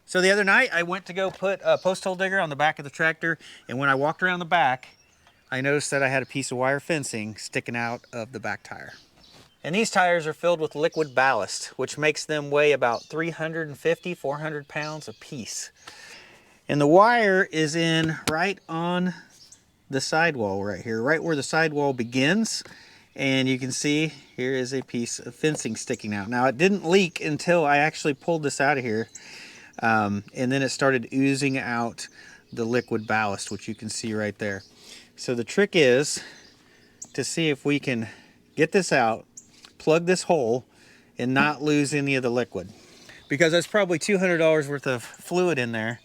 So the other night I went to go put a post hole digger on the back of the tractor, and when I walked around the back, I noticed that I had a piece of wire fencing sticking out of the back tire. And these tires are filled with liquid ballast, which makes them weigh about 350, 400 pounds a piece. And the wire is in right on the sidewall right here, right where the sidewall begins. And you can see here is a piece of fencing sticking out. Now it didn't leak until I actually pulled this out of here. And then it started oozing out the liquid ballast, which you can see right there. So the trick is to see if we can get this out, plug this hole, and not lose any of the liquid. Because there's probably $200 worth of fluid in there,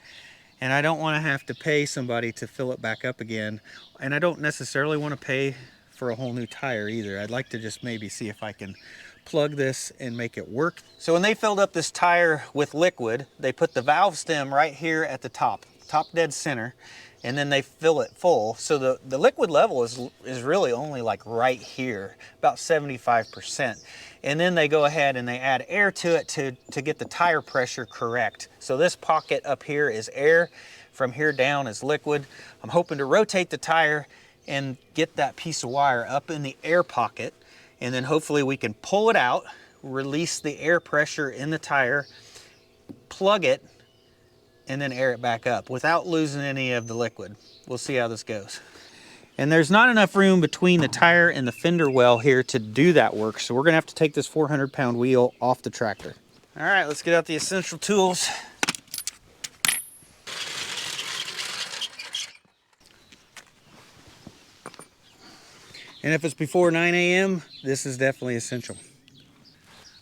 and I don't want to have to pay somebody to fill it back up again. And I don't necessarily want to pay for a whole new tire either. I'd like to just maybe see if I can plug this and make it work. So when they filled up this tire with liquid, they put the valve stem right here at the top dead center, and then they fill it full. So the liquid level is really only like right here, about 75%. And then they go ahead and they add air to it to get the tire pressure correct. So this pocket up here is air, from here down is liquid. I'm hoping to rotate the tire and get that piece of wire up in the air pocket, and then hopefully we can pull it out, release the air pressure in the tire, plug it, and then air it back up without losing any of the liquid. We'll see how this goes. And there's not enough room between the tire and the fender well here to do that work, so we're gonna have to take this 400-pound wheel off the tractor. All right, let's get out the essential tools. And if it's before 9 a.m., this is definitely essential.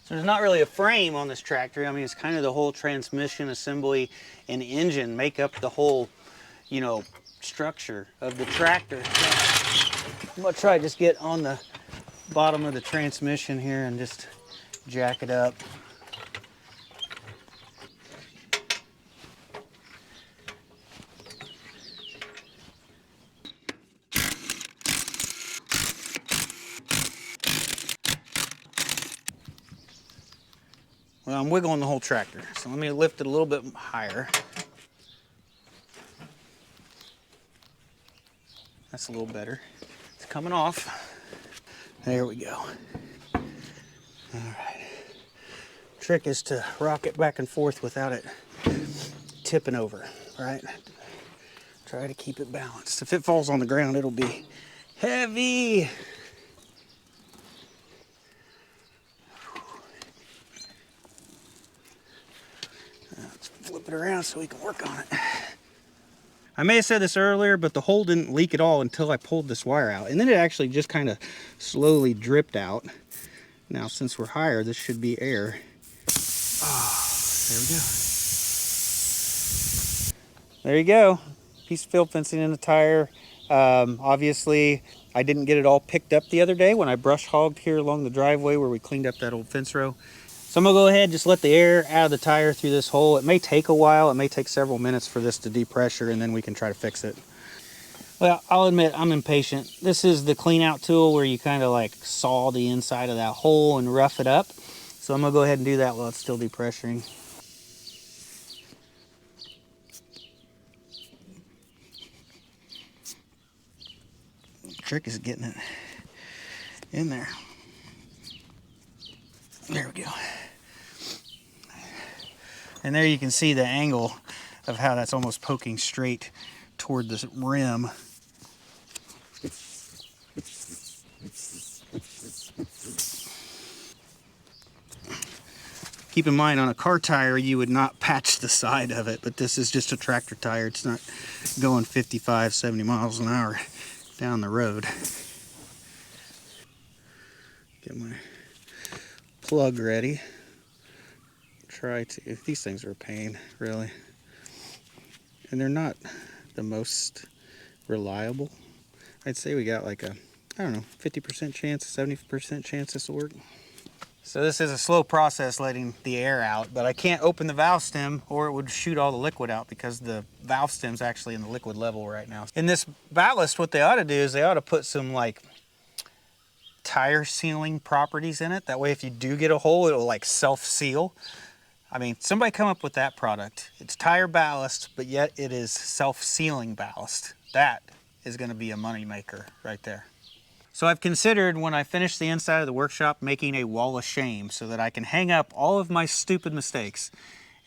So there's not really a frame on this tractor. I mean, it's kind of the whole transmission assembly and engine make up the whole, you know, structure of the tractor. So I'm gonna try to just get on the bottom of the transmission here and just jack it up. Well, I'm wiggling the whole tractor, so let me lift it a little bit higher. That's a little better. It's coming off. There we go. All right. Trick is to rock it back and forth without it tipping over, right? Try to keep it balanced. If it falls on the ground, it'll be heavy. Let's flip it around so we can work on it. I may have said this earlier, but the hole didn't leak at all until I pulled this wire out. And then it actually just kind of slowly dripped out. Now, since we're higher, this should be air. Oh, there we go. There you go. Piece of field fencing in the tire. Obviously, I didn't get it all picked up the other day when I brush hogged here along the driveway where we cleaned up that old fence row. So I'm gonna go ahead and just let the air out of the tire through this hole. It may take a while, it may take several minutes for this to depressure, and then we can try to fix it. Well, I'll admit I'm impatient. This is the clean out tool where you kind of like saw the inside of that hole and rough it up. So I'm gonna go ahead and do that while it's still depressuring. The trick is getting it in there. There we go. And there you can see the angle of how that's almost poking straight toward the rim. Keep in mind, on a car tire, you would not patch the side of it, but this is just a tractor tire. It's not going 55, 70 miles an hour down the road. Get my plug ready. These things are a pain, really. And they're not the most reliable. I'd say we got like a, I don't know, 50% chance, 70% chance this will work. So this is a slow process letting the air out, but I can't open the valve stem or it would shoot all the liquid out because the valve stem's actually in the liquid level right now. In this ballast, what they ought to do is they ought to put some like tire sealing properties in it. That way if you do get a hole, it'll like self-seal. I mean, somebody come up with that product. It's tire ballast, but yet it is self-sealing ballast. That is going to be a money maker right there. So I've considered, when I finish the inside of the workshop, making a wall of shame so that I can hang up all of my stupid mistakes.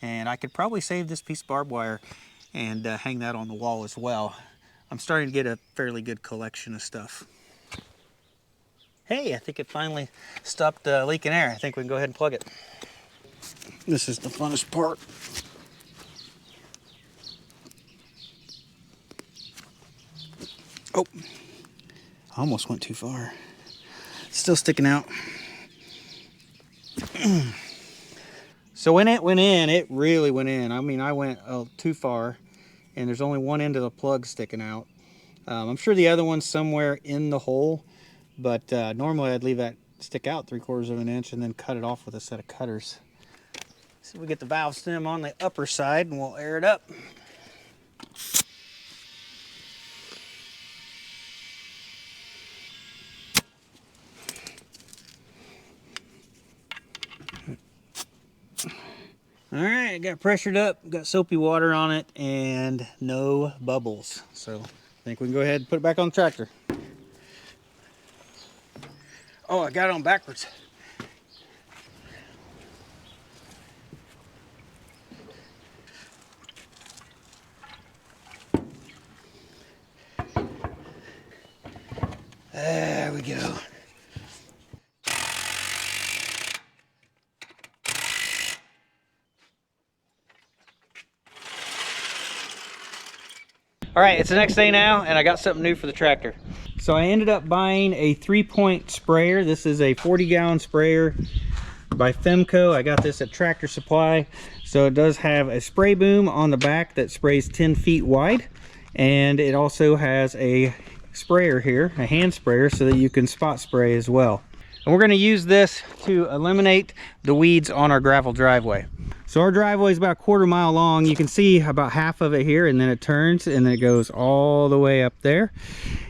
And I could probably save this piece of barbed wire and hang that on the wall as well. I'm starting to get a fairly good collection of stuff. Hey, I think it finally stopped leaking air. I think we can go ahead and plug it. This is the funnest part. Oh, I almost went too far. Still sticking out. So when it went in, it really went in. I mean, I went too far, and there's only one end of the plug sticking out. I'm sure the other one's somewhere in the hole, but normally I'd leave that stick out 3/4 of an inch and then cut it off with a set of cutters. So we get the valve stem on the upper side and we'll air it up. All right, I got pressured up, got soapy water on it, and no bubbles. So I think we can go ahead and put it back on the tractor. Oh, I got it on backwards. There we go. All right, it's the next day now, and I got something new for the tractor. So I ended up buying a 3-point sprayer. This is a 40-gallon sprayer by Femco. I got this at Tractor Supply. So it does have a spray boom on the back that sprays 10 feet wide, and it also has a sprayer here, a hand sprayer, so that you can spot spray as well. And we're going to use this to eliminate the weeds on our gravel driveway. So our driveway is about 1/4 mile long. You can see about half of it here, and then it turns and then it goes all the way up there.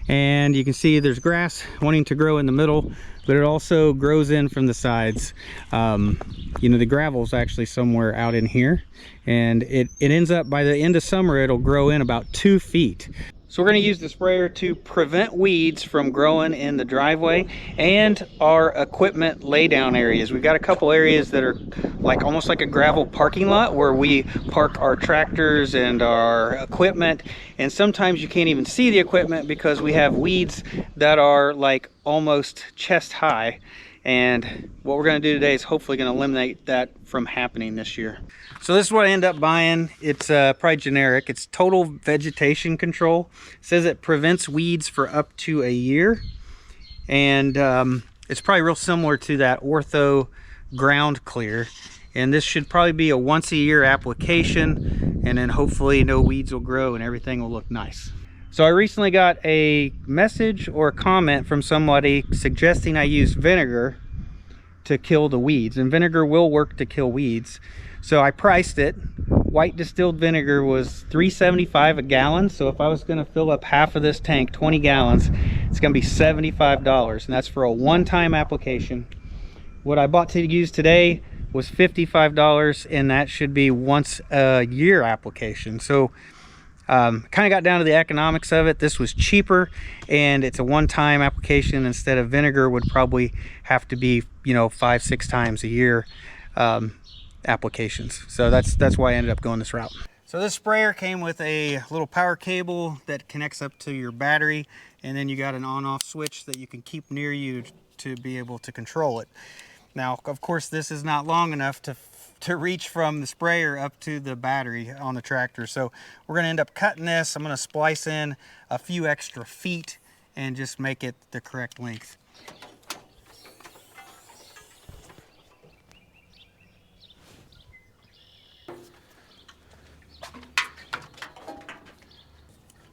And you can see there's grass wanting to grow in the middle, but it also grows in from the sides. You know, the gravel's actually somewhere out in here, and it ends up, by the end of summer, it'll grow in about 2 feet. So we're going to use the sprayer to prevent weeds from growing in the driveway and our equipment laydown areas. We've got a couple areas that are like almost like a gravel parking lot where we park our tractors and our equipment, and sometimes you can't even see the equipment because we have weeds that are like almost chest high. And what we're going to do today is hopefully going to eliminate that from happening this year. So this is what I end up buying. It's probably generic. It's Total Vegetation Control. It says it prevents weeds for up to a year. And it's probably real similar to that Ortho Ground Clear. And this should probably be a once-a-year application. And then hopefully no weeds will grow and everything will look nice. So I recently got a message or a comment from somebody suggesting I use vinegar to kill the weeds, and vinegar will work to kill weeds. So I priced it. White distilled vinegar was $3.75 a gallon. So if I was going to fill up half of this tank, 20 gallons, it's going to be $75, and that's for a one-time application. What I bought to use today was $55, and that should be once a year application. So kind of got down to the economics of it. This was cheaper, and it's a one-time application instead of vinegar would probably have to be, you know, 5-6 times a year applications. So that's why I ended up going this route. So this sprayer came with a little power cable that connects up to your battery, and then you got an on-off switch that you can keep near you to be able to control it. Now, of course, this is not long enough to reach from the sprayer up to the battery on the tractor. So we're going to end up cutting this. I'm going to splice in a few extra feet and just make it the correct length.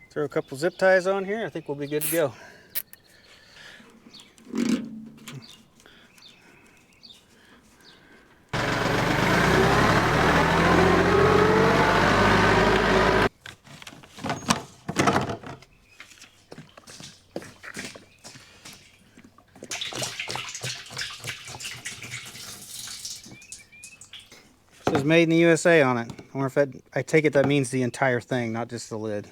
Throw a couple zip ties on here. I think we'll be good to go. This is says made in the USA on it. I wonder if that, I take it that means the entire thing, not just the lid.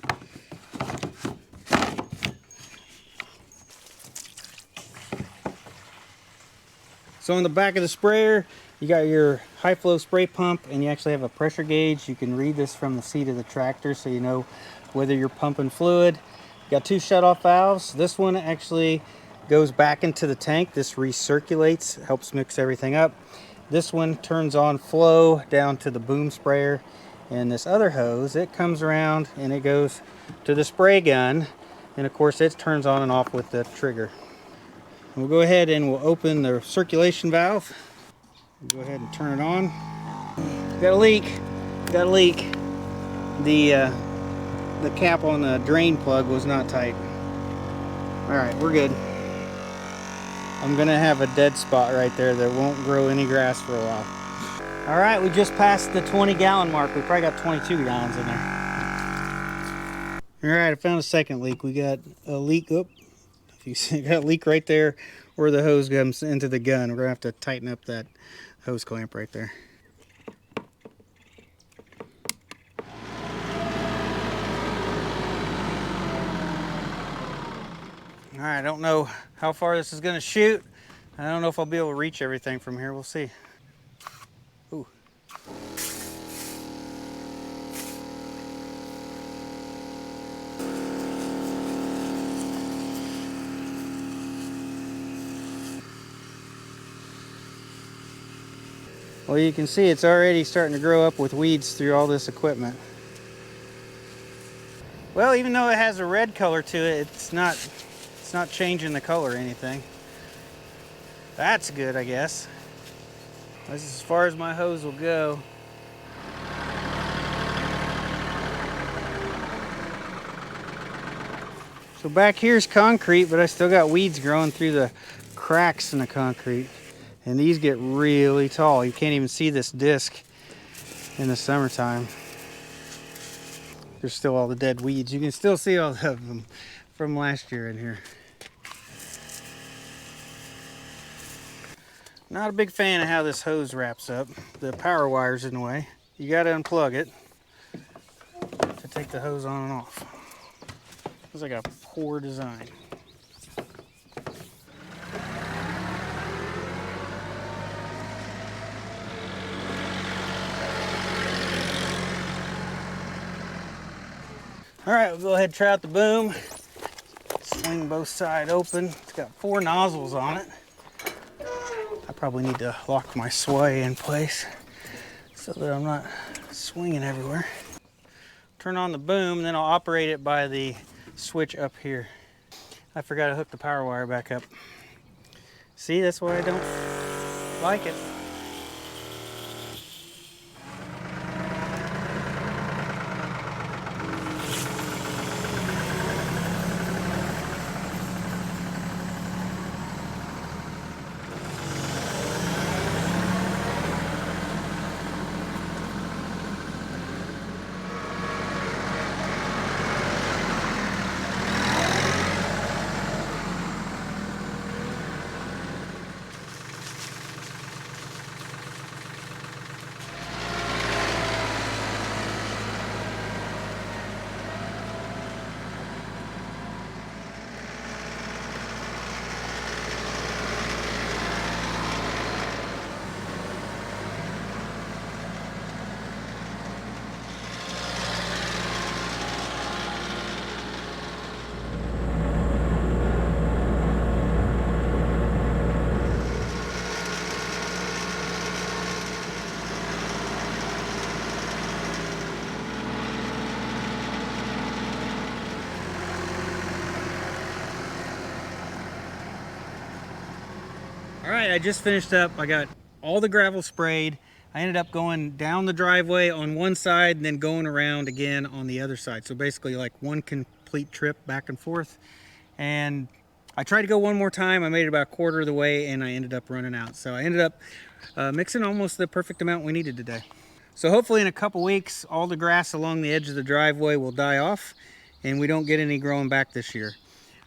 So on the back of the sprayer, you got your high flow spray pump, and you actually have a pressure gauge. You can read this from the seat of the tractor so you know whether you're pumping fluid. You got two shutoff valves. This one actually goes back into the tank. This recirculates, helps mix everything up. This one turns on flow down to the boom sprayer. And this other hose, it comes around and it goes to the spray gun. And of course it turns on and off with the trigger. We'll go ahead and we'll open the circulation valve. Go ahead and turn it on. Got a leak. Got a leak. The cap on the drain plug was not tight. All right, we're good. I'm gonna have a dead spot right there that won't grow any grass for a while. All right, we just passed the 20-gallon mark. We probably got 22 gallons in there. All right, I found a second leak. We got a leak. Oop. You see, got a leak right there where the hose comes into the gun. We're gonna have to tighten up that hose clamp right there. All right, I don't know how far this is gonna shoot. I don't know if I'll be able to reach everything from here. We'll see. Ooh. Well, you can see it's already starting to grow up with weeds through all this equipment. Well, even though it has a red color to it, it's not changing the color or anything. That's good, I guess. That's as far as my hose will go. So back here's concrete, but I still got weeds growing through the cracks in the concrete. And these get really tall. You can't even see this disc in the summertime. There's still all the dead weeds. You can still see all of them from last year in here. Not a big fan of how this hose wraps up. The power wire's in the way. You gotta unplug it to take the hose on and off. Looks like a poor design. All right, we'll go ahead and try out the boom. Swing both sides open. It's got 4 nozzles on it. I probably need to lock my sway in place so that I'm not swinging everywhere. Turn on the boom, and then I'll operate it by the switch up here. I forgot to hook the power wire back up. See, that's why I don't like it. All right, I just finished up. I got all the gravel sprayed. I ended up going down the driveway on one side and then going around again on the other side. So basically like one complete trip back and forth. And I tried to go one more time. I made it about a quarter of the way and I ended up running out. So I ended up mixing almost the perfect amount we needed today. So hopefully in a couple weeks, all the grass along the edge of the driveway will die off and we don't get any growing back this year.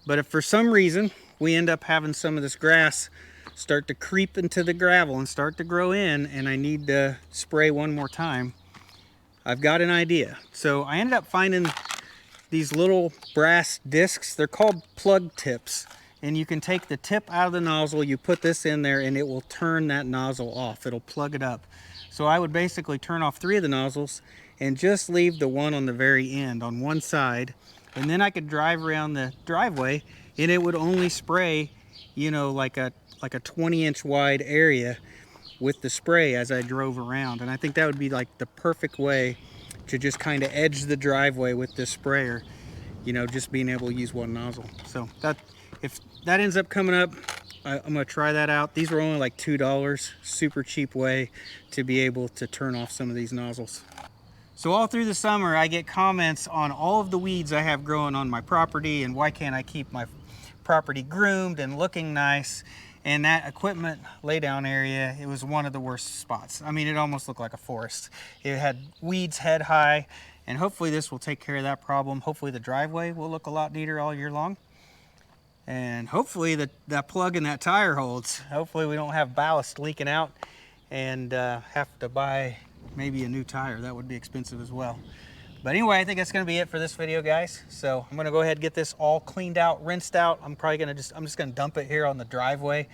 But if for some reason we end up having some of this grass start to creep into the gravel and start to grow in, and I need to spray one more time, I've got an idea. So I ended up finding these little brass discs. They're called plug tips, and you can take the tip out of the nozzle, you put this in there, and it will turn that nozzle off. It'll plug it up. So I would basically turn off 3 of the nozzles and just leave the one on the very end on one side, and then I could drive around the driveway and it would only spray, you know, like a 20-inch wide area with the spray as I drove around. And I think that would be like the perfect way to just kind of edge the driveway with this sprayer, you know, just being able to use one nozzle. So that, if that ends up coming up, I'm gonna try that out. These were only like $2, super cheap way to be able to turn off some of these nozzles. So all through the summer, I get comments on all of the weeds I have growing on my property and why can't I keep my property groomed and looking nice. And that equipment laydown area, it was one of the worst spots. I mean, it almost looked like a forest. It had weeds head high, and hopefully this will take care of that problem. Hopefully the driveway will look a lot neater all year long. And hopefully that plug in that tire holds. Hopefully we don't have ballast leaking out and have to buy maybe a new tire. That would be expensive as well. But anyway, I think that's gonna be it for this video, guys. So I'm gonna go ahead and get this all cleaned out, rinsed out. I'm just gonna dump it here on the driveway,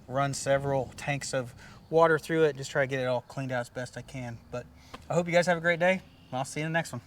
run several tanks of water through it, just try to get it all cleaned out as best I can. But I hope you guys have a great day. I'll see you in the next one.